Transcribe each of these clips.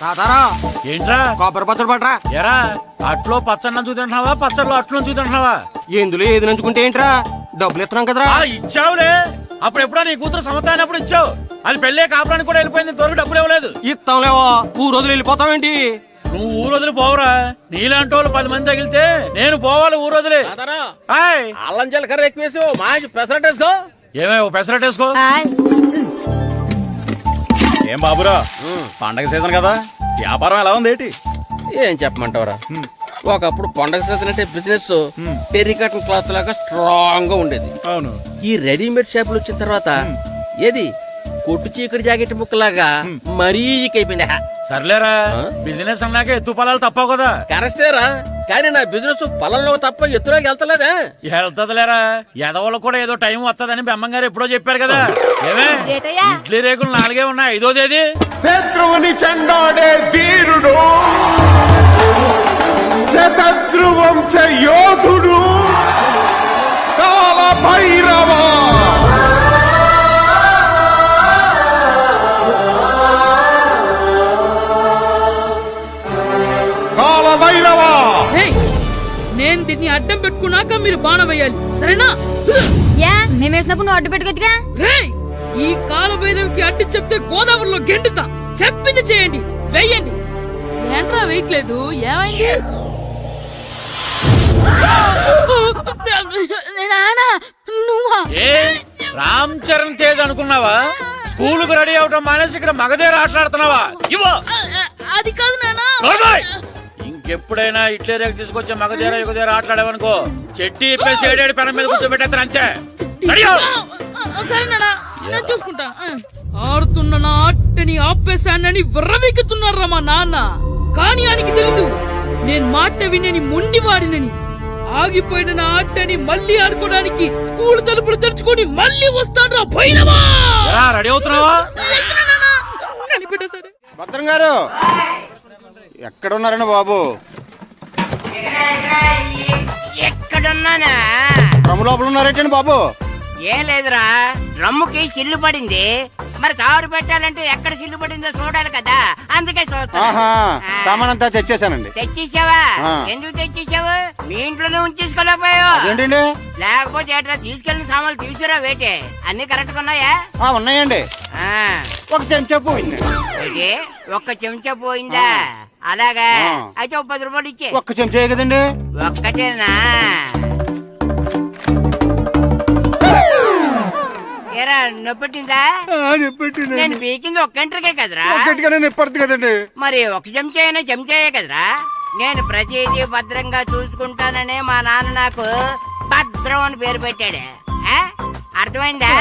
తాతారా ఏంట్రా కొబ్బరి పచ్చడి పట్రా. ఎరా అట్లో పచ్చడి నంచు తింటున్నావా పచ్చడిలో అట్లు నంచు తింటున్నావా? ఎందులో ఏది నంచుకుంటే ఏంట్రా, డబ్బులు ఇస్తున్నాం కదరా. ఇచ్చావులే, అప్పుడు ఎప్పుడో నీ కూతురు సమత అయినప్పుడు ఇచ్చావు. అది పెళ్ళే కాపురానికి కూడా వెళ్ళిపోయింది, ఇంతవరకు డబ్బులు ఇవ్వలేదు. ఇస్తాంలేవో, ఊరు రోజులు వెళ్ళిపోతావేంటి? నువ్వు ఊరు వదిలి పోవురా. నీలాంటి వాళ్ళు 10 మంది తగిలితే నేను పోవాలి ఊరు వదిలి. అల్లం జీలకర్ర ఎక్కువేసి మంచి పెసరట్ వేసుకో. ఏమే ఓ పెసరట్ వేసుకో. ఏం బాబురా, పండగ సీజన్ కదా, వ్యాపారం ఎలా ఉంది ఏంటి? ఏం చెప్పమంటావురా, ఒకప్పుడు పండగ సీజన్ అంటే బిజినెస్ టెరికాటన్ క్లాత్ లాగా స్ట్రాంగ్ గా ఉండేది. అవును, ఈ రెడీమేడ్ షాపులు వచ్చిన తర్వాత ఏది కొట్టు చీకటి జాకెట్ ముక్కలాగా మరీ అయిపోయింది. సర్లేరా, బిజినెస్ అన్నాక ఎత్తు పొలాలు తప్పవు కదా. కరెస్టేరా, కానీ నా బిజినెస్ పొలంలో తప్ప ఎత్తులోకి వెళ్తలేదా? వెళ్తదిలేరా, ఎదవలకు కూడా ఏదో టైం వస్తుందని బెమ్మంగారు ఎప్పుడో చెప్పారు కదా. ఏమే ఇడ్లీ రేకులు 4 ఉన్నాయి, 5వ తేదీ. శత్రువుని చెండాడే ధీరుడు, శతద్రు వంశ యోధుడు కాల భైరవ. కాల భైరవ, నేను దీన్ని అడ్డం పెట్టుకున్నాక మీరు బాణం వేయాలి, సరేనా? మేమేసినప్పుడు నువ్వు అడ్డు పెట్టుకోవచ్చుగా. ఈ కాలభైరవికి అడ్డు చెప్తే గోదావరిలో గెంటుతా. చెప్పింది చేయండి, వెయ్యండి. ఏంట్రా వెయ్యట్లేదు, ఏమైంది? రామ్ చరణ్ తేజ్ అనుకున్నావా? స్కూల్ కు రెడీ అవటం మానేసి ఇక్కడ మగధేర ఆటలాడుతున్నావా? అది కాదు నాన్న. ఇంకెప్పుడైనా ఇట్లే రేపు తీసుకొచ్చే మగధేర యుగధేర ఆటలాడేవనుకో, చెట్టి ఇప్పేసి 7 పెనం మీద కూర్చోబెట్టేస్తారు అంతే. సరే నాన్న, నేను చూసుకుంటా. ఆడుతున్న నా ఆటని ఆపేశానని విర్రవీగుతున్నారా మా నాన్న. కానీ ఆయనకి తెలీదు నేను మాట వినని మొండివాడినని. ఆగిపోయిన నా ఆటని మళ్ళీ ఆడుకోవడానికి స్కూల్ తలుపులు తెరుచుకొని మళ్ళీ వస్తాడ్రా భైరవా. రెడీ అవుతున్నావా? భద్రం గారు ఎక్కడున్నారండి బాబు? ఎక్కడున్నానా? డ్రమ్ లోపల ఉన్నారేంటండి బాబు? ఏం లేదురా, డ్రమ్ముకి సిల్లు పడింది. మరి కారు పెట్టాలంటే ఎక్కడ సిల్లు పడిందో చూడాలి కదా, అందుకే చూస్తా. సామాన్ అంతా తెచ్చేసానండి. తెచ్చేసావా? ఎందుకు తెచ్చేసావు? మీ ఇంట్లోనే ఉంచేసుకోలేకపోయావు ఏంటండి? లేకపోతే ఎట్లా తీసుకెళ్లిన సామాన్లు తీసుకురా వేటే. అన్ని కరెక్ట్ గా ఉన్నాయా? ఉన్నాయండి. ఒక చెంచా పోయింది. ఒక్క చెంచా పోయిందా? అలాగా, అయితే 10 రూపాయలు ఇచ్చే. ఒక్క చెంచా కదండి? ఒక్కటేనా? ఏరా నొప్పెట్టిందా? నేను పీకింది ఒక్క గంటకే కదరా. నొప్పడుతుంది కదండి. మరి ఒక చెంచా అయినా చెంచాయే కదరా. నేను ప్రతిదీ భద్రంగా చూసుకుంటాననే మా నాన్న నాకు భద్రం అని పేరు పెట్టాడు. అర్థమైందా?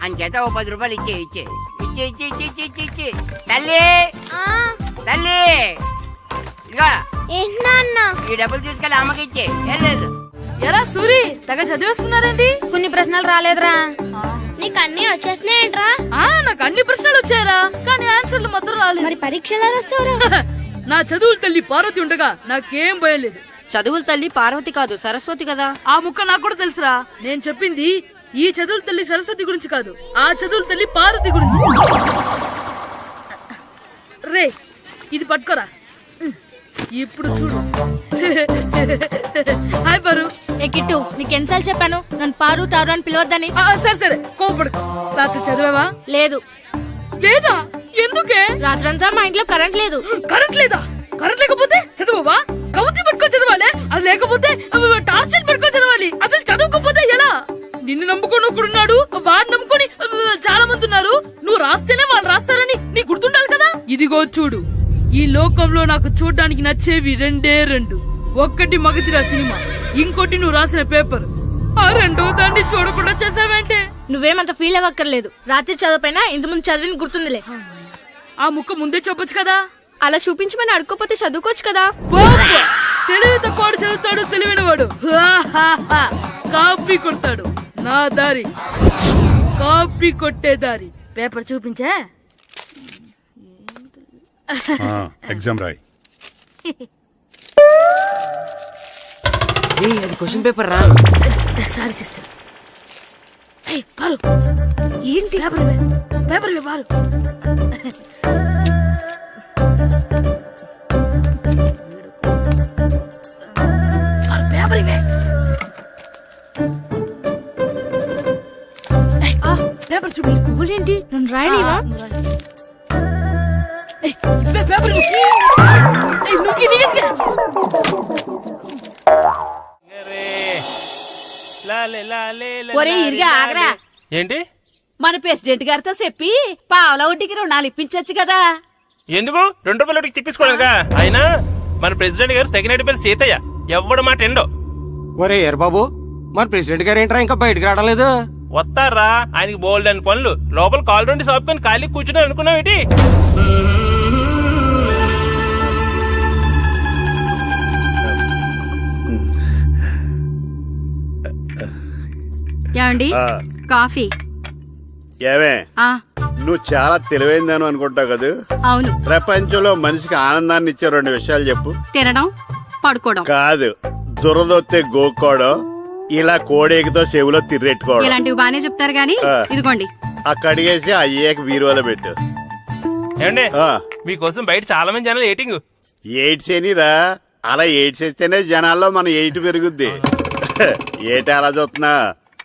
అంచేత 10 రూపాయలు ఇచ్చే ఇచ్చే ఇచ్చే ఇచ్చే ఇచ్చే ఇచ్చే ఇచ్చే. తల్లి తల్లి, ఇదిగో ఈ డబ్బులు తీసుకెళ్ళి అమ్మకి ఇచ్చే. వెళ్ళలేదు. ఎరా సూరి, తెగ చదివేస్తున్నారండి. కొన్ని ప్రశ్నలు రాలేదురా. నీకు అన్ని వచ్చేసినాయంట్రా? నాకు అన్ని ప్రశ్నలు వచ్చాయరా, కానీ ఆన్సర్లు మాత్రం రాలేదు. మరి పరీక్షలు రాస్తావురా? నా చదువుల తల్లి పార్వతి ఉండగా నాకేం భయం లేదు. చదువుల తల్లి పార్వతి కాదు, సరస్వతి కదా. ఆ ముక్క నాకు కూడా తెలుసురా. నేను చెప్పింది ఈ చదువుల తల్లి సరస్వతి గురించి కాదు, ఆ చదువుల తల్లి పార్వతి గురించి. రే, ఇది పట్టుకోరా. ఇప్పుడు చూడు. హాయ్ పారు. ఏ కిట్టు, నీకు ఎన్నిసార్లు చెప్పాను నన్ను పారు తారు అని పిలవద్దని? సరే సరే, కోపడుకో. రాత్రి చదివావా? లేదు. లేదా? ఎందుకే? రాత్రంతా మా ఇంట్లో కరెంట్ లేదు. కరెంట్ లేదా? కరెంట్ లేకపోతే చదవవా? కవిత పట్టుకొని చదవాలి. అది లేకపోతే టార్చ్ పట్టుకొని చదవాలి. అసలు చదవకపోతే ఎలా? నిన్ను నమ్ముకొని ఒకడున్నాడు, వాడిని నమ్ముకొని చాలా మంది ఉన్నారు. నువ్వు రాస్తేనే వాళ్ళు రాస్తారని నీ గుర్తుండాలి కదా. ఇదిగో చూడు, ఈ లోకంలో నాకు చూడ్డానికి నచ్చేవి 2. ఒక్కటి మగతిరా సినిమా, ఇంకోటి నువ్వు రాసిన పేపర్. ఆ 2వ దాన్ని చూడకుండా చేసావేంటే? నువ్వేమంత ఫీల్ అవ్వక్కర్లేదు. రాత్రి చదవపోయినా ఇంతకుముందు చదివిన గుర్తుందిలే. ఆ ముక్క ముందే చెప్పొచ్చు కదా. అలా చూపించమని అడుక్కోపోతే చదువుకోవచ్చు కదా. తెలివి తక్కువ చదువుతాడు, తెలివైనవాడు కాపీ కొడతాడు. నా దారి కాపీ కొట్టే దారి. పేపర్ చూపించా? ఎగ్జామ్ రాయి. అది క్వశ్చన్ పేపర్ రా. Sorry sister. పారు, ఏంటి పేపర్? పేపర్ పారు. పేపర్ ఒరే ఇరిగా ఆగరా. ఏంటి మన ప్రెసిడెంట్ గారితో చెప్పి పావలా వడ్డీకి రుణాలు ఇప్పించొచ్చు కదా. ఎందుకు 2 రూపాయలకి తిప్పించుకోలేదుగా. అయినా మన ప్రెసిడెంట్ గారు సెక్రటరీ పేరు సీతయ్య, ఎవడు మాట ఎండో. ఒరే ఎర్ బాబు, మన ప్రెసిడెంట్ గారు ఏంట్రా ఇంకా బయటకు రావడలేదు? వస్తారా, ఆయనకి బోల్డ్ అని పనులు. లోపల కాల్ రెండు సాపుకొని ఖాళీ కూర్చుని అనుకున్నావు ఏంటి? ఏమండి కాఫీ? ఏమే ఆ నువ్వు చాలా తెలివైందని అనుకుంటావు కదా. అవును. ప్రపంచంలో మనిషికి ఆనందాన్ని ఇచ్చే 2 విషయాలు చెప్పు. తినడం, పడుకోవడం. కాదు, దురదొత్తే గోక్కోవడం, ఇలా కోడేకితో చెవులో తిర్రెట్టుకోవడం. ఇలాంటివి బానే చెప్తారు గానీ ఇదిగోండి. అక్కడిగేసి అయ్యేకి బీరువాలో పెట్టు. ఏమండి, ఆ, మీకోసం బయట చాలా మంది జనాలు ఏటింగ్. ఎయిడ్స్ ఏనిరా, అలా ఎయిడ్స్ వేస్తేనే జనాల్లో మన ఎయిట్ పెరుగుద్ది. ఏటి అలా చూస్తున్నా?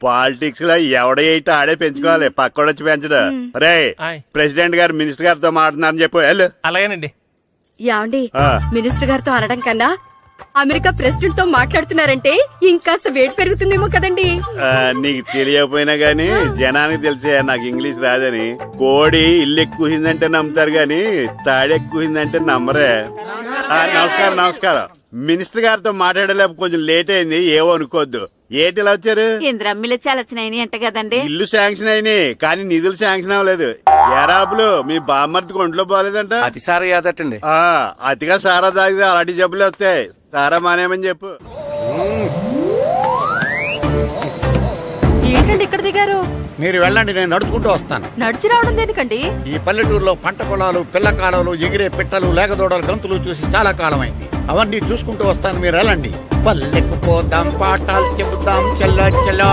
పాలిటిక్స్ లో ఎవడ ఎయిట్ ఆడే పెంచుకోవాలి, పక్కడొచ్చి పెంచడం. రే ఆయ్. ప్రెసిడెంట్ గారు మినిస్టర్ గారితో మాట్లాడుతున్నారని చెప్పు. వెళ్ళు. అలాగేనండి. యాండి ఆ. మినిస్టర్ గారితో అనడం కన్నా అమెరికా ప్రెసిడెంట్ తో మాట్లాడుతున్నారంటే ఇంకాస్త వేడి పెరుగుతుందేమో కదండి. నీకు తెలియకపోయినా గానీ జనానికి తెలిసే నాకు ఇంగ్లీష్ రాదని. కోడి ఇల్లు ఎక్కువసిందంటే నమ్ముతారు గాని తాడెక్కువసిందంటే నమ్మరే. నమస్కారం నమస్కారం. మినిస్టర్ గారితో మాట్లాడలేక కొంచెం లేట్ అయింది, ఏవో అనుకోవద్దు. ఏటి ఇలా వచ్చారు? ఇంద్రమ్మిలు చాలచ్చినాయని అంట కదండి. ఇల్లు శాంక్షన్ అయినాయి కానీ నిధులు శాంక్షన్ అవ్వలేదు. ఎరాబులు మీ బామ్మర్తికి ఒంట్లో పోలేదంట. అతిసారి యాదటండి. అతిగా సారా తాగితే అలాంటి జబ్బులు వస్తాయి. సారా మానేమని చెప్పు. ఏంటండి ఇక్కడ దిగారు? మీరు వెళ్ళండి, నేను నడుచుకుంటూ వస్తాను. నడిచి రావడం దేనికండి? ఈ పల్లెటూరులో పంట పొలాలు, పిల్ల కాలాలు, ఎగిరే పిట్టలు, లేగదోడలు, గంతులు చూసి చాలా కాలమైంది. అవన్నీ చూసుకుంటూ వస్తాను, మీరు వెళ్ళండి. పల్లెకు పోదాం, పాఠాలు చెబుతాం, చెల్లో చెల్లో.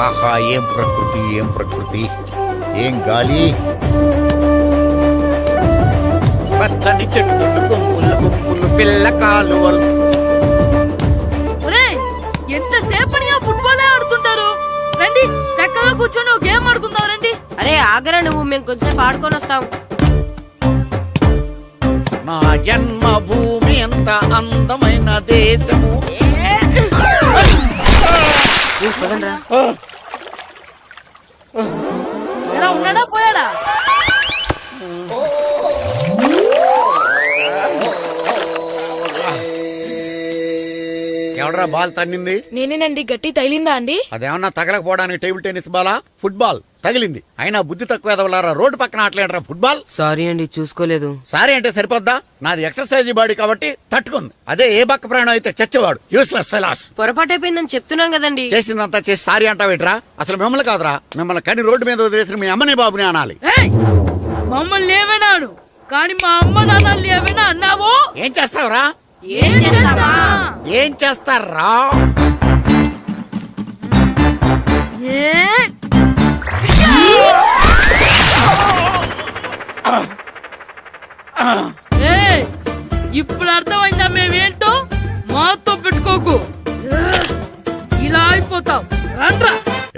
ఆహా, ఏం ప్రకృతి, ఏం ప్రకృతి, ఏం గాలి. పచ్చని చెట్లు, గుంపులు గుంపులు, పిల్ల కాలువలు. ఎంతసేపని ఫుట్బాల్ ఆడుతుంటారు. రండి చక్కగా కూర్చొని ఒక గేమ్ ఆడుకుందాం రండి. అరే ఆగరా నువ్వు, మేము కొంచెం ఆడుకొని వస్తాం. నా జన్మభూమి ఎంత అందమైన దేశము. ఎలా ఉన్నాడా పోయాడా? ఎవడరా బాల్ తన్నింది? నేనేనండి. గట్టి తగిలిందా అండి? అదేమన్నా తగలకపోవడానికి టేబుల్ టెన్నిస్ బాలా, ఫుట్బాల్ తగిలింది. అయినా బుద్ధి తక్కువ ఎదవలారా, రోడ్డు పక్కన ఆటలేడరా ఫుట్బాల్. సారీ అండి, చూసుకోలేదు. సారీ అంటే సరిపోద్దా? నాది ఎక్సర్సైజ్ బాడీ కాబట్టి తట్టుకుంది. అదే ఏ బక్క ప్రాణం అయితే చచ్చేవాడు. Useless fellas. పొరపాటు అయిపోయిందని చెప్తున్నాం కదండి. చేసిందంతా చేసి సారీ అంటావేట్రా? అసలు మిమ్మల్ని కాదురా, మిమ్మల్ని కని రోడ్డు మీద వదిలేసిన మీ అమ్మని బాబుని అనాలి. మమ్మల్ని ఏమైనాను కానీ మా అమ్మ నాన్నల్ని ఏమైనా అన్నావో ఏం చేస్తావురా? ఏం చేస్తావా? ఏం చేస్తారా? ఇప్పుడు అర్థమైందా మేమేంటో? మాతో పెట్టుకోకు, ఇలా అయిపోతావు. రండ్రా.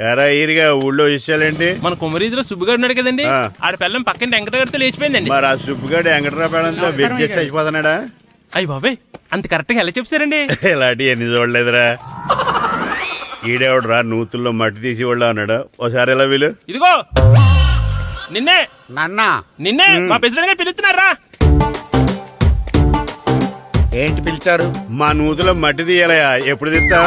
ఎరా ఈరిగా ఊళ్ళో విషయాలేంటి? మన కుమరీధిలో సుబ్బుగాడు ఉన్నాడు కదండి, ఆ. ఆడ పిల్లం పక్కన వెంకటగారితో లేచిపోయిందండి. మరి ఆ సుబ్బుగాడు వెంకటరాపేడంతో వెయిట్ చేసి అయిపోతున్నాడా? అయ్యి బాబాయ్, అంత కరెక్ట్ గా ఎలా చెప్తారండి? ఇలాంటి ఎన్ని చూడలేదురా. ఈడేవడరా నూతుల్లో మట్టి తీసి వాళ్ళు అన్నాడు. ఓసారి ఎలా వీలు? ఇదిగో నిన్నే నాన్నా, నిన్నే మా ప్రెసిడెంట్ గారు పిలుస్తున్నారా? ఏంటి పిలిచారు? మా నూతులో మట్టి తీయాలయా. ఎప్పుడు తీస్తా?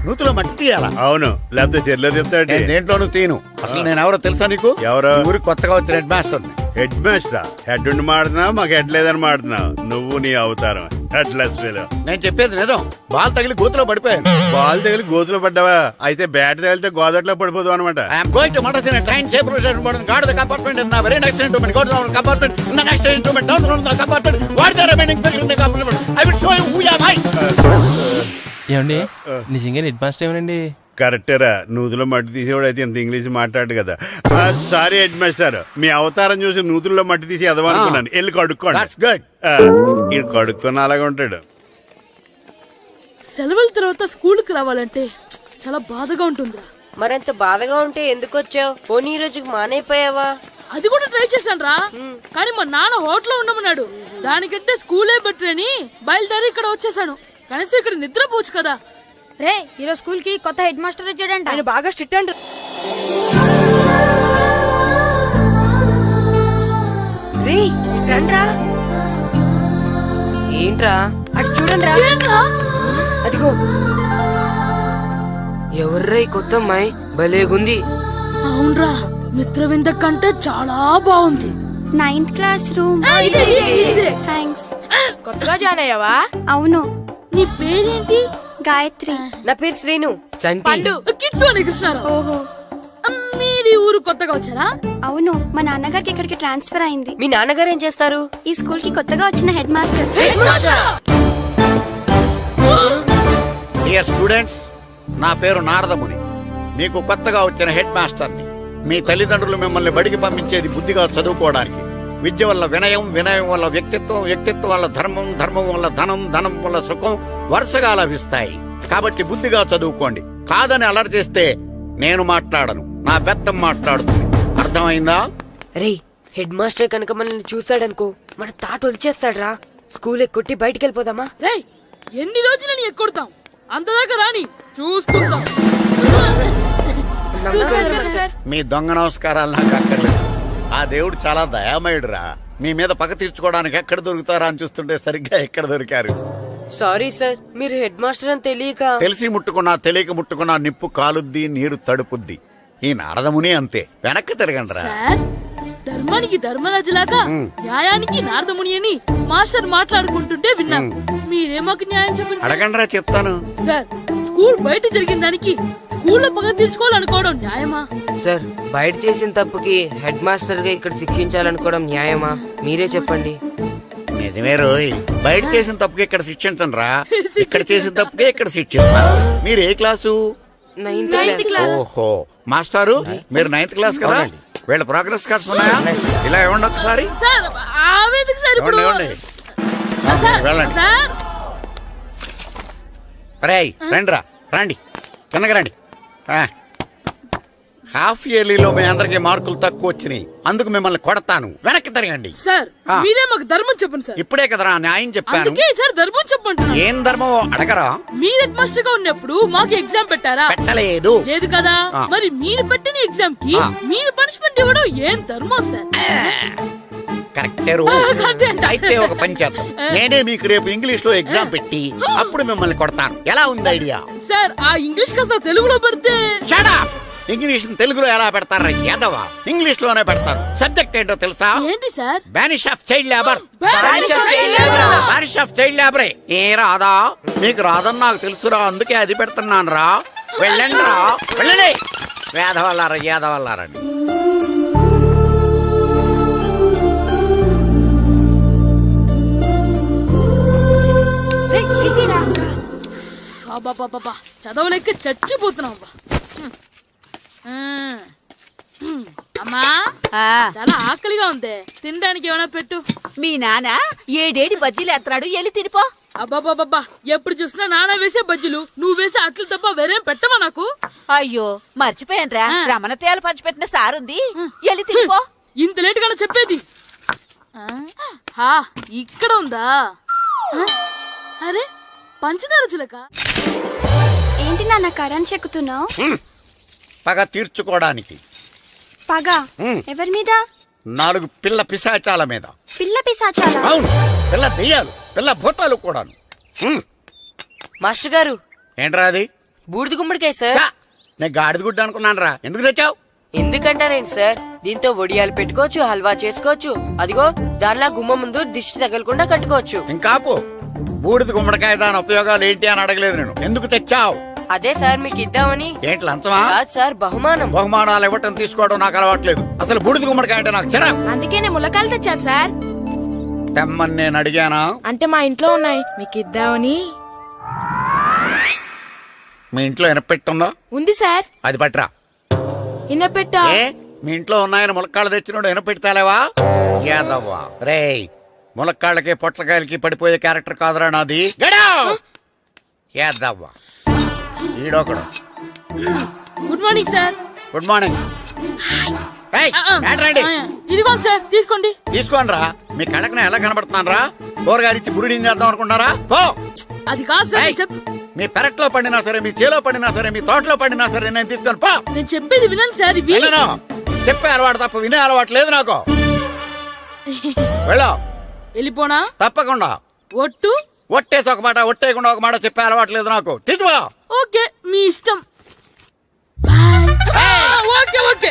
నూతులో మట్టి తీయాలా? అవును, లేకపోతే చెర్లో తీస్తాడు. నేను దేంట్లోనూ తీను. అసలు నేను ఎవరో తెలుసా నీకు? ఎవరు? ఈ ఊరికి కొత్తగా వచ్చిన head master. Head master? Head ఉండి మాడుతున్నావు, మాకు హెడ్ లేదని మాడుతున్నావు. నువ్వు నీ అవతారం హెడ్ లెస్ ఫీల్. నేను చెప్పేది నిజం. బాల్ తగిలి గోతులో పడిపోయాను. బాల్ తగిలి గోతులో పడ్డావా? అయితే బ్యాట్ తగిలితే గోదట్లో పడిపోదు అనమాట. I'm going to మడస్ in a train shape guard the compartment in the very next instrument. Go to the compartment in the next instrument. Down from the compartment. What the remaining figure in the compartment? I will show you who am I. ఏమండి, నిజంగా head master ఏమనండి? కరెక్టరా, నూతులో మట్టి తీసేవాడు అయితే ఇంత English మాట్లాడు కదా. Sorry head master, మీ అవతారం చూసి నూతుల్లో మట్టి తీసి ఎదవనుకున్నాను. వెళ్ళి కడుక్కోండి. That's good. ఇది కడుక్కున్న అలాగే ఉంటాడు. సెలవుల తర్వాత స్కూల్కి రావాలంటే చాలా బాధగా ఉంటుందిరా. మరంత బాధగా ఉంటే ఎందుకు వచ్చావు? పోనీ ఈ రోజుకి మానైపోయావా? అది కూడా ట్రై చేశాను రా, కానీ మా నాన్న హోటల్లో ఉండమన్నాడు. దానికంటే స్కూలే బెటర్ అని బయలుదేరి ఇక్కడ వచ్చేసాను. కనీసం ఇక్కడ నిద్రపోవచ్చు కదా. రే ఈరోజు స్కూల్ కి కొత్త హెడ్ మాస్టర్ వచ్చాడంట. ఆయన బాగా స్ట్రిక్ట్ అంట. రే రండ్రా. ఏంట్రా అటు చూడండిరా. అదిగో ఎవర్రా ఈ కొత్త అమ్మాయి? భలేగుంది. అవునరా, మిత్రవింద కంటే చాలా బాగుంది. 9th class room. థ్యాంక్స్. కొత్తగా జాయిన్ అయ్యావా? అవును. నీ పేరేంటి? గాయత్రి. నా పేరు శ్రీను. చంటి. కిట్టు అని కృష్ణారావు. ఓహో. మీది ఊరు కొత్తగా వచ్చారా? అవును, మా నాన్నగారికి ఇక్కడికి ట్రాన్స్ఫర్ అయింది. మీ నాన్నగారు ఏం చేస్తారు? ఈ స్కూల్ కి కొత్తగా వచ్చిన హెడ్ మాస్టర్. డియర్ స్టూడెంట్స్, నా పేరు నారదముని. మీకు కొత్తగా వచ్చిన హెడ్ మాస్టర్ని. మీ తల్లిదండ్రులు మిమ్మల్ని బడికి పంపించేది బుద్ధిగా చదువుకోవడానికి. విద్య వల్ల వినయం, వినయం వల్ల వ్యక్తిత్వం, వ్యక్తిత్వం వల్ల ధర్మం, ధర్మం వల్ల ధనం, ధనం వల్ల సుఖం వరుసగా లభిస్తాయి. కాబట్టి బుద్ధిగా చదువుకోండి. కాదని అలర్ చేస్తే నేను మాట్లాడను, నా బెత్తం మాట్లాడుతుంది. అర్థమైందా? రే హెడ్ మాస్టర్ కనుక మనల్ని చూసాడనుకో మన తాట వచ్చేస్తాడ్రా. స్కూల్ ఎక్కొట్టి బయటికి వెళ్ళిపోదామా? రే ఎన్ని రోజులు నీ ఎక్కొడతాం? అంతదాకా రాని చూసుకుంటాం. మీ దొంగ నమస్కారాలు నాకు అక్కర్లేదు. ఆ దేవుడు చాలా దయామయుడురా. మీ మీద పగ తీర్చుకోవడానికి ఎక్కడ దొరుకుతారా అని చూస్తుంటే సరిగ్గా ఎక్కడ దొరికారు. సారీ సార్, మీరు హెడ్ మాస్టర్ అని తెలియక. తెలిసి ముట్టుకున్నా తెలియక ముట్టుకున్నా నిప్పు కాలుద్ది, నీరు తడుపుద్ది. ఈ నారదముని అంతే. వెనక్కి తిరగండిరా. సార్, ధర్మానికి ధర్మరాజులాగా న్యాయానికి నారదముని అని మాస్టర్ మాట్లాడుకుంటుంటే విన్నాం. మీరే మాకు న్యాయం చెప్పండి. అడగండిరా, చెప్తాను. సార్, స్కూల్ బయట జరిగిన దానికి స్కూల్లో పగ తీర్చుకోవాలనుకోవడం న్యాయమా? సార్, బయట చేసిన తప్పుకి హెడ్ మాస్టర్ గా ఇక్కడ శిక్షించాలనుకోవడం న్యాయమా? మీరే చెప్పండి. నిజమే రోయ్. బయట చేసిన తప్పుకి ఇక్కడ శిక్షించను రా. ఇక్కడ చేసిన తప్పుకే ఇక్కడ శిక్షిస్తారు. మీరు ఏ క్లాసు? 9th class. ఓహో, మాస్టారు మీరు 9th క్లాస్ కదా? వీళ్ళ ప్రోగ్రెస్ కార్డ్స్ ఉన్నాయా? ఇలా ఇవ్వండి ఒకసారి. సార్, ఆవేదకు సార్ ఇప్పుడు. ఇవ్వండి. వెళ్ళండి. సార్, రేయ్ రండిరా, రండి కిందకి రండి. హాఫ్ ఇయర్లీలో మీ అందరికి మార్కులు తక్కువ వచ్చినాయి. అందుకు మిమ్మల్ని కొడతాను. వెనక్కి తిరగండి. సార్ మీరే మాకు ధర్మం చెప్పండి సార్. ఇప్పుడే కదరా న్యాయం చెప్పాను. అందుకే సార్ ధర్మం చెప్పంటున్నా. ఏం ధర్మం అడగరా? మీరు హెడ్ మాస్టర్ గా ఉన్నప్పుడు మాకు ఎగ్జామ్ పెట్టారా? పెట్టలేదు. లేదు కదా. మరి మీరు పెట్టిన ఎగ్జామ్ కి మీరు పనిష్మెంట్ ఇవ్వడం ఏం ధర్మం సార్? కరెక్టే రోజు. అయితే ఒక పని చేద్దాం. నేనే మీకు రేపు ఇంగ్లీష్ లో ఎగ్జామ్ పెట్టి అప్పుడు మిమ్మల్ని కొడతాను. ఎలా ఉంది ఐడియా? సార్, ఆ ఇంగ్లీష్ కాస్త తెలుగులో పెడితే. Shut up! ఇంగ్లీష్ తెలుగులో ఎలా పెడతారా యాదవా? ఇంగ్లీష్ లోనే పెడతారు. సబ్జెక్ట్ ఏంటో తెలుసా? ఏంటి sir? Banish of child labour. Banish of child labor. Banish of child లేబరే. ఏ రాదా? మీకు రాదని నాకు తెలుసురా, అందుకే అది పెడుతున్నాను రా. వెళ్ళండి రా, వెళ్ళండి. వేదవల్లారా, యాదవల్లారండి. చదవలేక చచ్చిపోతున్నాం. అమ్మా, చాలా ఆకలిగా ఉంది. తినడానికి ఏమైనా పెట్టు. మీ నాన్న ఏడేడి బజ్జీలు ఎత్తాడు, ఎల్లి తినిపో. అబ్బాబాబా, ఎప్పుడు చూసినా నాన్న వేసే బజ్జీలు, నువ్వు వేసే అట్లు తప్ప వేరేం పెట్టవా నాకు? అయ్యో మర్చిపోయానురా, రమణ తేలు పంచిపెట్టిన సారుంది, ఎల్లి తినిపో. ఇంత లేట్ గా చెప్పేది. ఇక్కడ ఉందా? అరే, పంచదార చిలక. ఏంటి నాన్న కరెంట్ చెక్కుతున్నావు? పగ తీర్చుకోవడానికి. పగ ఎవరి మీద? 4 పిల్ల పిశాచాల మీద. పిల్ల పిశాచాలా? అవును, పిల్ల దెయ్యాలు, పిల్ల భూతాలు కూడాను. మాస్టర్ గారు, ఏంట్రా అది? బూడిద గుమ్మడికాయ సార్. నేను గాడిద గుడ్డ అనుకున్నాను రా. ఎందుకు తెచ్చావు? ఎందుకంటారేంటి సార్, దీంతో వడియాలు పెట్టుకోవచ్చు, హల్వా చేసుకోవచ్చు. అదిగో దానిలా గుమ్మ ముందు దిష్టి తగలకుండా కట్టుకోవచ్చు. ఇంకాపు, బూడిద గుమ్మడికాయ దాని ఉపయోగాలు ఏంటి అని అడగలేదు నేను. ఎందుకు తెచ్చావు? అదే సార్ మీకు ఇద్దామని. ఏంటి లంచమా? కాదు సార్, బహుమానం. బహుమానాలు ఇవ్వటం తీసుకోవడం నాకు అలవాట్లేదు. అసలు బూడిద గుమ్మడికాయ అంటే నాకు చిరా. అందుకే నేను ములకాయలు తెచ్చాను సార్. తెమ్మని నేను అడిగానా? అంటే మా ఇంట్లో ఉన్నాయి, మీకు ఇద్దామని. మీ ఇంట్లో ఎనపెట్టుందా? ఉంది సార్. అది పట్రా. ఇన్నపెట్టా? ఏ, మీ ఇంట్లో ఉన్నాయని ములక్కాళ్ళు తెచ్చినోడు ఎనపెడతాలేవా? యాదవ్వా రేయ్, ములక్కాళ్ళకి పొట్లకాయలకి పడిపోయే క్యారెక్టర్ కాదురా నాది. యాదవ్వా ఈడొకడు. Good morning sir. Good morning. ఏయ్, మ్యాటర్ ఏంటి? ఇదిగోండి సార్, తీసుకోండి. తీసుకోనరా, మీ కళ్ళకి నేను ఎలా కనబడుతున్నాను రా? కూరగాయలిచ్చి బురిడింగ్ చేద్దాం అనుకుంటారా? పో. అది కాదు సార్, ఏయ్, మీ పెరట్లో పండినా సరే, మీ చేలో పండినా సరే, మీ తోటలో పండినా సరే నేను తీసుకొని పో. నేను చెప్పేది వినండి సార్. ఇవి వెళ్ళను. చెప్పే అలవాటు తప్ప వినే అలవాటు లేదు నాకు. వెళ్ళో. వెళ్ళిపోనా? తప్పకుండా. ఒట్టు? ఒట్టేసి ఒక మాట, ఒట్టేయకుండా ఒక మాట చెప్పే అలవాటు లేదు నాకు. తీసుకో. ఓకే, మీ ఇష్టం. Okay okay.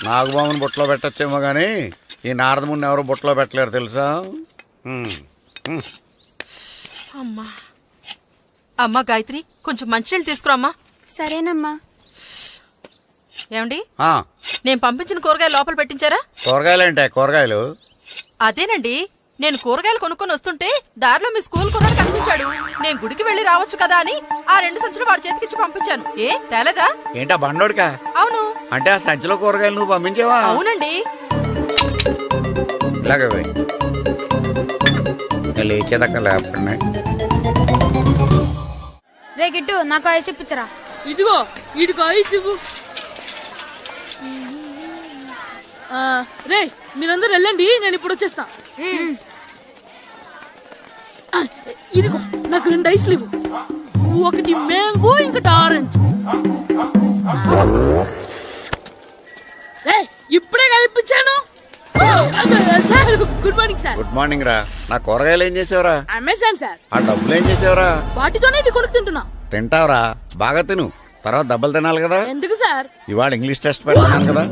నాగబాబుని బుట్టలో పెట్టచ్చేమో గానీ ఈ నారదముని ఎవరు బుట్టలో పెట్టలేరు తెలుసా? అమ్మా గాయత్రి, కొంచెం మంచినీళ్ళు తీసుకురామ్మా. సరేనమ్మా. ఏమండి, ఆ, నేను పంపించిన కూరగాయలు లోపల పెట్టించారా? కూరగాయలేంటే కూరగాయలు? అదేనండి, నేను కూరగాయలు కొనుక్కొని వస్తుంటే దారిలో మీ స్కూల్ కుర్రాడు కనిపించాడు. నేను గుడికి వెళ్లి రావచ్చు కదా అని ఆ 2 సంచులు వాడి చేతికిచ్చి పంపించాను. ఏ తేలేదా? ఏంటా బండోడికా? అవును. అంటే ఆ సంచిలో కూరగాయలు నువ్వు పంపించావా? అవునండి. ఇలాగే పోయి లేచేదాకా లేకుండా. రే గిట్టు, నాకు ఐస్ ఇప్పించరా. ఇదిగో ఇదిగో ఐస్ ఇవ్వు. రే, మీరందరూ వెళ్ళండి, నేను ఇప్పుడు వచ్చేస్తా. ఇదిగో నాకు 2 ఐస్లు ఇవ్వు. ఒకటి మ్యాంగో, ఇంకటి ఆరెంజ్. రే, ఇప్పుడే కనిపించాను. Sir good morning sir. Good morning రా. నా కూరగాయలు ఏం చేసావురా? Amazon sir. ఆ డబ్బులు ఏం చేసావురా? వాటితోనే ఇవి కొనుక్కు తింటున్నా. తింటావురా, బాగా తిను. తర్వాత దెబ్బలు తినాలి కదా. ఎందుకు సార్? ఇవాళ ఇంగ్లీష్ టెస్ట్ పెడతాను కదా.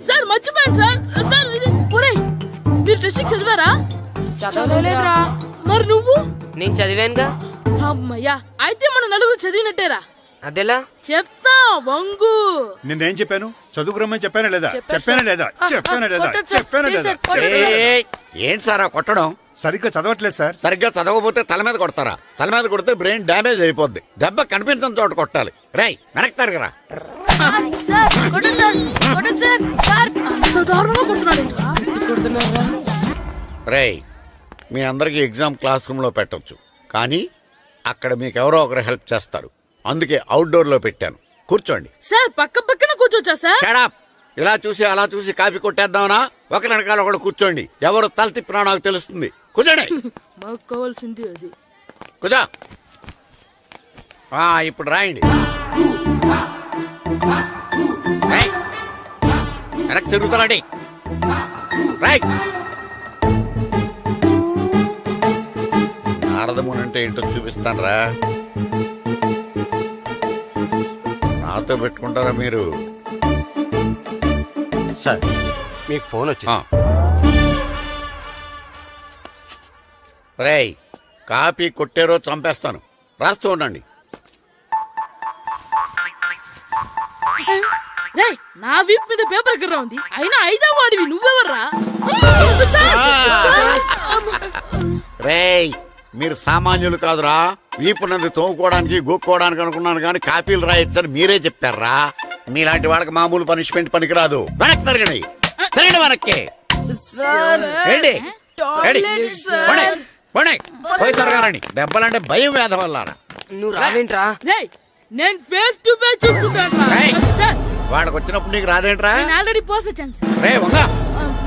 సార్ మర్చిపోయాను సార్. సార్ ఇది ఒరేయ్, మీరు టెస్టింగ్ చదివారా? చదవలేదురా. మరి నువ్వు? నేను చదివానుగా. అమ్మయ్యా, అయితే మనం నలుగురు చదివినట్టేరా. అదెలా? చెప్తా వంగు. నిన్నేం చెప్పాను? చదువుకురమ్మని చెప్పానా లేదా? చెప్పానా లేదా? చెప్పానా లేదా? కొట్టొచ్చు. చెప్పానా లేదా? ఏయ్, ఏంటి సారా కొట్టడం? సరిగ్గా చదవట్లేదు సార్. సరిగ్గా చదవకపోతే తల మీద కొడతారా? తల మీద కొడితే బ్రెయిన్ డ్యామేజ్ అయిపోద్ది. దెబ్బ కనిపించని చోట కొట్టాలి. రేయ్, వెనక్కి తరగరా. సార్ కొట్టండి సార్, కొట్టండి సార్. సార్ అంత దారుణంగా కొడుతున్నాడు. రేయ్, మీ అందరికీ ఎగ్జామ్ క్లాస్ రూమ్ లో పెట్టొచ్చు, కానీ అక్కడ మీకు ఎవరో ఒకరు హెల్ప్ చేస్తారు. అందుకే అవుట్డోర్ లో పెట్టాను. కూర్చోండి. సార్ పక్క పక్కన కూర్చోచ్చా సార్? Shut up. ఇలా చూసి అలా చూసి కాపీ కొట్టేద్దామనా? ఒకరి వెనకాల ఒకడు కూర్చోండి. ఎవరు తల తిప్పినా నాకు తెలుస్తుంది. కూర్చోండి. మాకు కావాల్సింది అది. కూర్చో. ఇప్పుడు రాయండి. రేయ్, వెనక్కి తిరుగుతారండి. రాయ్. నారదముని అంటే ఏంటో చూపిస్తాను రా. నాతో పెట్టుకుంటారా మీరు? సార్, మీకు ఫోన్ వచ్చింది. రేయ్, కాపీ కొట్టారో చంపేస్తాను. రాస్తూ ఉండండి. రే, నా వీప్ మీద పేపర్ కర్ర ఉంది, అయినా 5వ వాడివి నువ్వెవర్రా? రేయ్, మీరు సామాన్యులు కాదురా. వీపున్నది తోముకోవడానికి గోక్కోవడానికి అనుకున్నాను, కానీ కాపీలు రాయొచ్చని మీరే చెప్పారా. మీలాంటి వాళ్ళకి మామూలు పనిష్మెంట్ పనికిరాదు. వెనక్కి తిరగండి. తిరగండి వెనక్కి. ఏంటి? పోయి తిరగారండి. దెబ్బలంటే భయం వేద వల్ల. నువ్వు రావేంట్రా? రే, నేను ఫేస్ టు ఫేస్ చూసుకుంటాను. వాళ్ళకి వచ్చినప్పుడు నీకు రాదేంట్రా? నేను ఆల్రెడీ పోస్ట్ వచ్చాను సార్. రే వంగ.